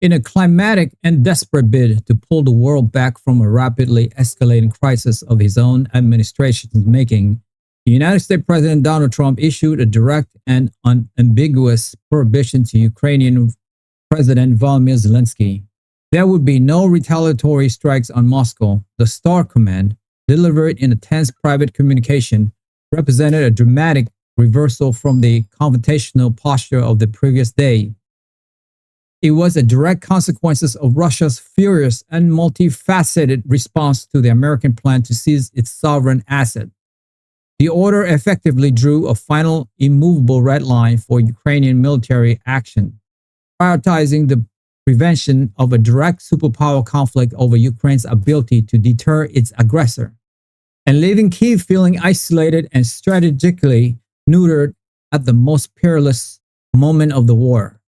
In a climatic and desperate bid to pull the world back from a rapidly escalating crisis of his own administration's making, the United States President Donald Trump issued a direct and unambiguous prohibition to Ukrainian President Volodymyr Zelenskyy. There would be no retaliatory strikes on Moscow. The Star Command, delivered in a tense private communication, represented a dramatic reversal from the confrontational posture of the previous day. It was a direct consequence of Russia's furious and multifaceted response to the American plan to seize its sovereign asset. The order effectively drew a final immovable red line for Ukrainian military action, prioritizing the prevention of a direct superpower conflict over Ukraine's ability to deter its aggressor, and leaving Kyiv feeling isolated and strategically neutered at the most perilous moment of the war.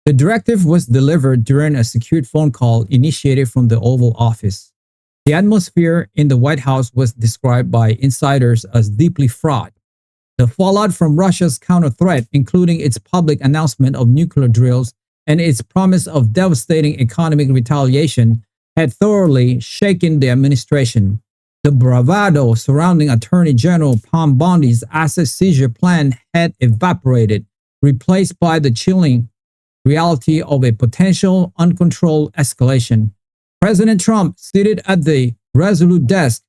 The directive was delivered during a secured phone call initiated from the Oval Office. The atmosphere in the White House was described by insiders as deeply fraught. The fallout from Russia's counter-threat, including its public announcement of nuclear drills and its promise of devastating economic retaliation, had thoroughly shaken the administration. The bravado surrounding Attorney General Pam Bondi's asset seizure plan had evaporated, replaced by the chilling reality of a potential uncontrolled escalation. President Trump, seated at the Resolute desk,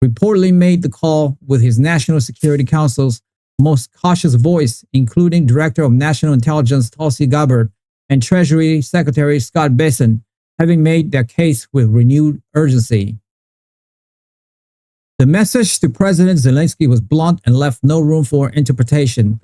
reportedly made the call with his National Security Council's most cautious voice, including Director of National Intelligence Tulsi Gabbard and Treasury Secretary Scott Bessent, having made their case with renewed urgency. The message to President Zelenskyy was blunt and left no room for interpretation.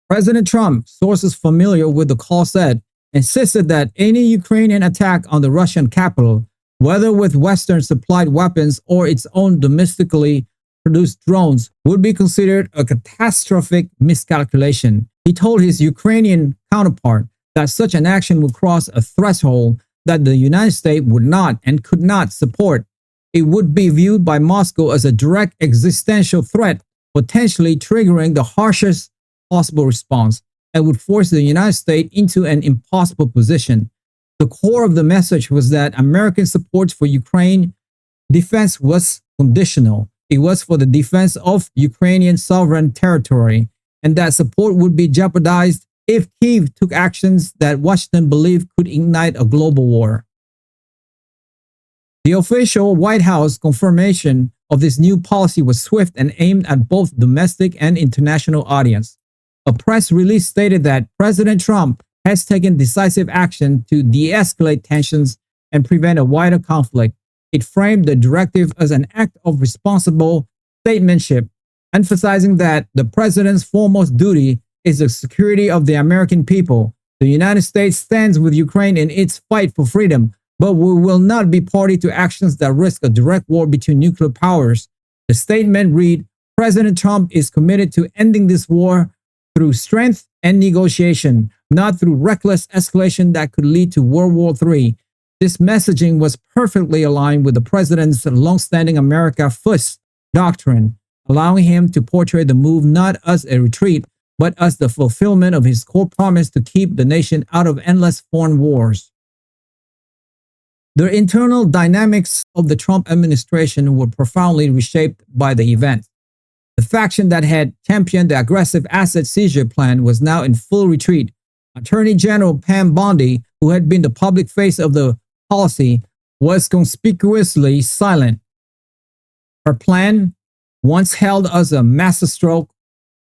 President Trump, sources familiar with the call said, insisted that any Ukrainian attack on the Russian capital, whether with Western-supplied weapons or its own domestically produced drones, would be considered a catastrophic miscalculation. He told his Ukrainian counterpart that such an action would cross a threshold that the United States would not and could not support. It would be viewed by Moscow as a direct existential threat, potentially triggering the harshest possible response, and would force the United States into an impossible position. The core of the message was that American support for Ukraine defense was conditional. It was for the defense of Ukrainian sovereign territory, and that support would be jeopardized if Kyiv took actions that Washington believed could ignite a global war. The official White House confirmation of this new policy was swift and aimed at both domestic and international audience. A press release stated that President Trump has taken decisive action to de-escalate tensions and prevent a wider conflict. It framed the directive as an act of responsible statesmanship, emphasizing that the president's foremost duty is the security of the American people. The United States stands with Ukraine in its fight for freedom, but we will not be party to actions that risk a direct war between nuclear powers. The statement read, President Trump is committed to ending this war through strength and negotiation, not through reckless escalation that could lead to World War III. This messaging was perfectly aligned with the president's long-standing America First doctrine, allowing him to portray the move not as a retreat, but as the fulfillment of his core promise to keep the nation out of endless foreign wars. The internal dynamics of the Trump administration were profoundly reshaped by the event. The faction that had championed the aggressive asset seizure plan was now in full retreat. Attorney General Pam Bondi, who had been the public face of the policy, was conspicuously silent. Her plan, once held as a masterstroke,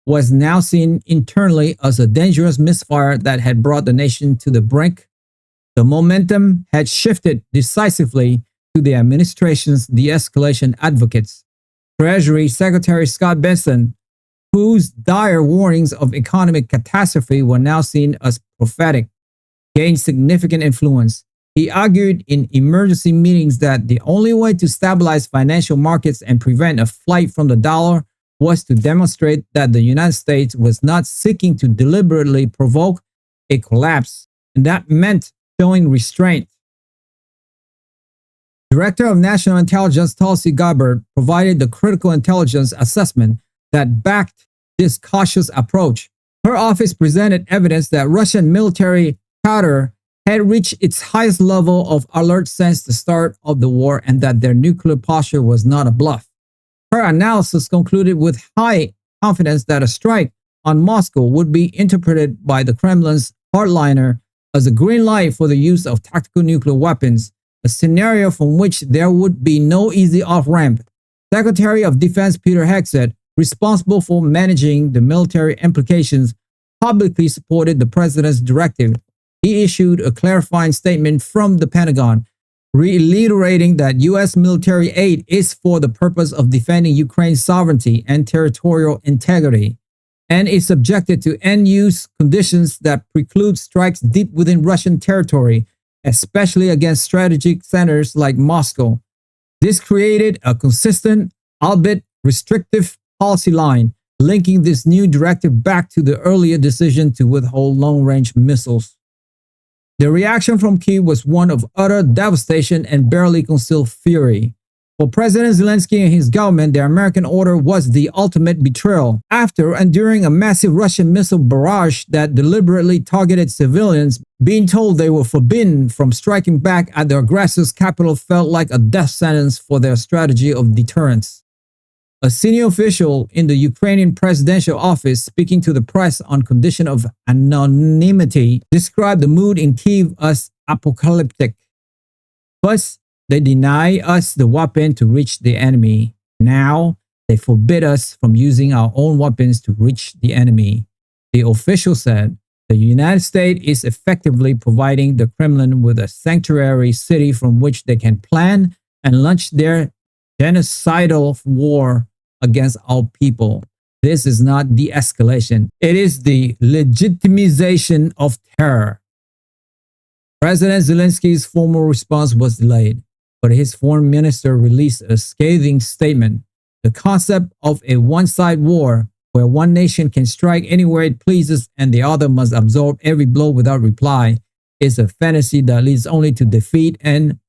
was now seen internally as a dangerous misfire that had brought the nation to the brink. The momentum had shifted decisively to the administration's de-escalation advocates. Treasury Secretary Scott Bessent, whose dire warnings of economic catastrophe were now seen as prophetic, gained significant influence. He argued in emergency meetings that the only way to stabilize financial markets and prevent a flight from the dollar was to demonstrate that the United States was not seeking to deliberately provoke a collapse, and that meant showing restraint. Director of National Intelligence Tulsi Gabbard provided the critical intelligence assessment that backed this cautious approach. Her office presented evidence that Russian military powder had reached its highest level of alert since the start of the war and that their nuclear posture was not a bluff. Her analysis concluded with high confidence that a strike on Moscow would be interpreted by the Kremlin's hardliner as a green light for the use of tactical nuclear weapons, a scenario from which there would be no easy off-ramp. Secretary of Defense Peter Hegseth, responsible for managing the military implications, publicly supported the president's directive. He issued a clarifying statement from the Pentagon, reiterating that U.S. military aid is for the purpose of defending Ukraine's sovereignty and territorial integrity, and is subjected to end-use conditions that preclude strikes deep within Russian territory, especially against strategic centers like Moscow. This created a consistent, albeit restrictive, policy line, linking this new directive back to the earlier decision to withhold long-range missiles. The reaction from Kyiv was one of utter devastation and barely concealed fury. For President Zelenskyy and his government, the American order was the ultimate betrayal. After and during a massive Russian missile barrage that deliberately targeted civilians, being told they were forbidden from striking back at the aggressor's capital felt like a death sentence for their strategy of deterrence. A senior official in the Ukrainian presidential office, speaking to the press on condition of anonymity, described the mood in Kyiv as apocalyptic. First, they deny us the weapon to reach the enemy. Now, they forbid us from using our own weapons to reach the enemy. The official said the United States is effectively providing the Kremlin with a sanctuary city from which they can plan and launch their genocidal war against our people. This is not de-escalation. It is the legitimization of terror. President Zelensky's formal response was delayed, but his foreign minister released a scathing statement. The concept of a one-side war, where one nation can strike anywhere it pleases and the other must absorb every blow without reply, is a fantasy that leads only to defeat and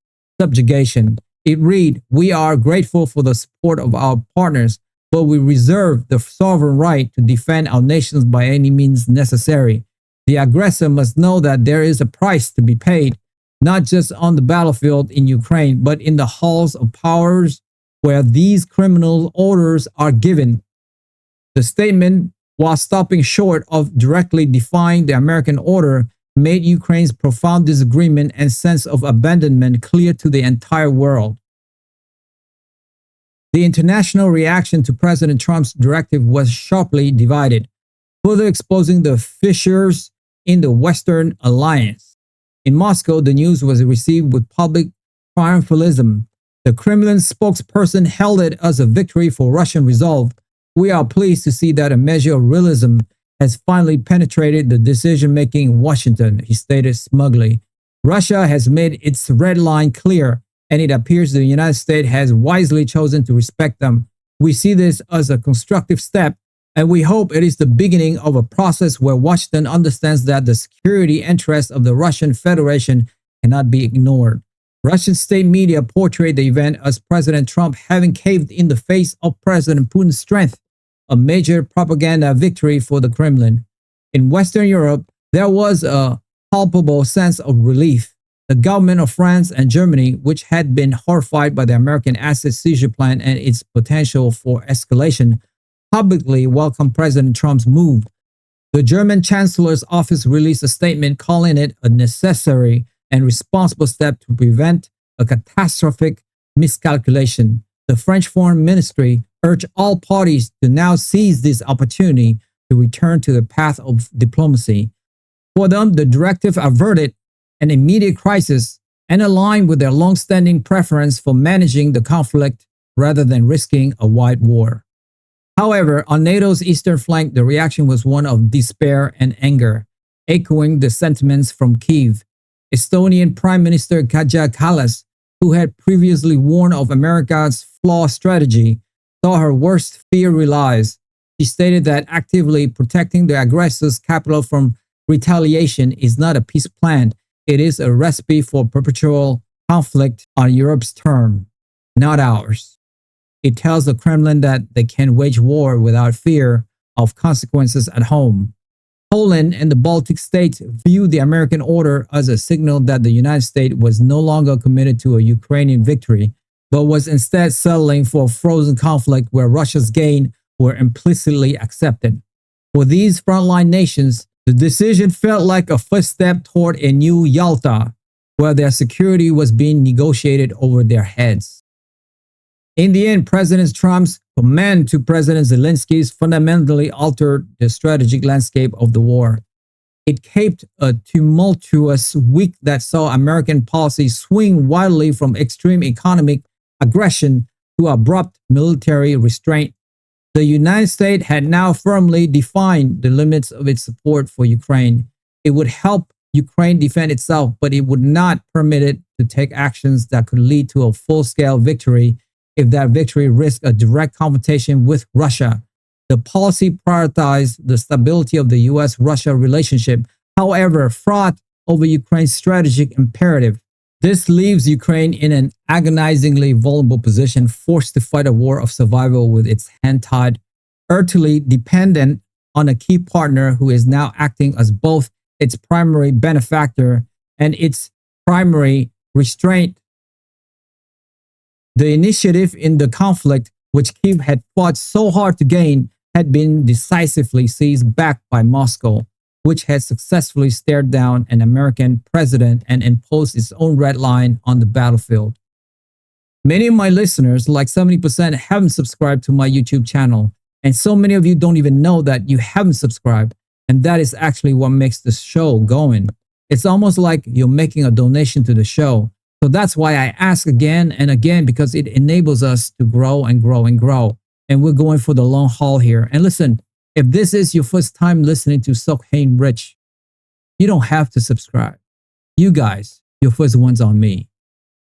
subjugation. It read, "We are grateful for the support of our partners, but we reserve the sovereign right to defend our nations by any means necessary. The aggressor must know that there is a price to be paid, not just on the battlefield in Ukraine, but in the halls of powers where these criminal orders are given." The statement, while stopping short of directly defying the American order, made Ukraine's profound disagreement and sense of abandonment clear to the entire world. The international reaction to President Trump's directive was sharply divided, further exposing the fissures in the Western alliance. In Moscow, the news was received with public triumphalism. The Kremlin spokesperson hailed it as a victory for Russian resolve. "We are pleased to see that a measure of realism has finally penetrated the decision-making in Washington," he stated smugly. "Russia has made its red line clear, and it appears the United States has wisely chosen to respect them. We see this as a constructive step, and we hope it is the beginning of a process where Washington understands that the security interests of the Russian Federation cannot be ignored." Russian state media portrayed the event as President Trump having caved in the face of President Putin's strength, a major propaganda victory for the Kremlin. In Western Europe, there was a palpable sense of relief. The government of France and Germany, which had been horrified by the American asset seizure plan and its potential for escalation, publicly welcomed President Trump's move. The German Chancellor's office released a statement calling it a necessary and responsible step to prevent a catastrophic miscalculation. The French Foreign Ministry urged all parties to now seize this opportunity to return to the path of diplomacy. For them, the directive averted an immediate crisis and aligned with their long-standing preference for managing the conflict rather than risking a wide war. However, on NATO's eastern flank, the reaction was one of despair and anger, echoing the sentiments from Kyiv. Estonian Prime Minister Kaja Kallas, who had previously warned of America's flawed strategy, saw her worst fear realized. She stated that actively protecting the aggressor's capital from retaliation is not a peace plan. It is a recipe for perpetual conflict on Europe's term, not ours. It tells the Kremlin that they can wage war without fear of consequences at home. Poland and the Baltic states viewed the American order as a signal that the United States was no longer committed to a Ukrainian victory, but was instead settling for a frozen conflict where Russia's gain were implicitly accepted. For these frontline nations, the decision felt like a first step toward a new Yalta, where their security was being negotiated over their heads. In the end, President Trump's command to President Zelensky's fundamentally altered the strategic landscape of the war. It capped a tumultuous week that saw American policy swing wildly from extreme economic aggression to abrupt military restraint. The United States had now firmly defined the limits of its support for Ukraine. It would help Ukraine defend itself, but it would not permit it to take actions that could lead to a full-scale victory if that victory risked a direct confrontation with Russia. The policy prioritized the stability of the U.S.-Russia relationship, however, fraught over Ukraine's strategic imperative. This leaves Ukraine in an agonizingly vulnerable position, forced to fight a war of survival with its hand tied, utterly dependent on a key partner who is now acting as both its primary benefactor and its primary restraint. The initiative in the conflict, which Kyiv had fought so hard to gain, had been decisively seized back by Moscow, which had successfully stared down an American president and imposed its own red line on the battlefield. Many of my listeners, like 70%, haven't subscribed to my YouTube channel, and so many of you don't even know that you haven't subscribed, and that is actually what makes the show going. It's almost like you're making a donation to the show. So that's why I ask again and again, because it enables us to grow and grow and grow. And we're going for the long haul here. And listen, if this is your first time listening to Sokhain Rich, you don't have to subscribe. You guys, you're first ones on me.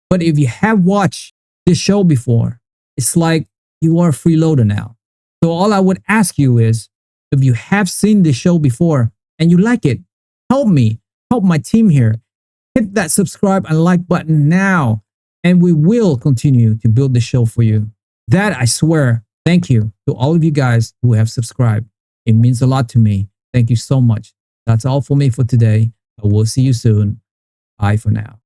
But if you have watched this show before, it's like you are a freeloader now. So all I would ask you is, if you have seen this show before and you like it, help me, help my team here. Hit that subscribe and like button now, and we will continue to build the show for you. That I swear, thank you to all of you guys who have subscribed. It means a lot to me. Thank you so much. That's all for me for today. I will see you soon. Bye for now.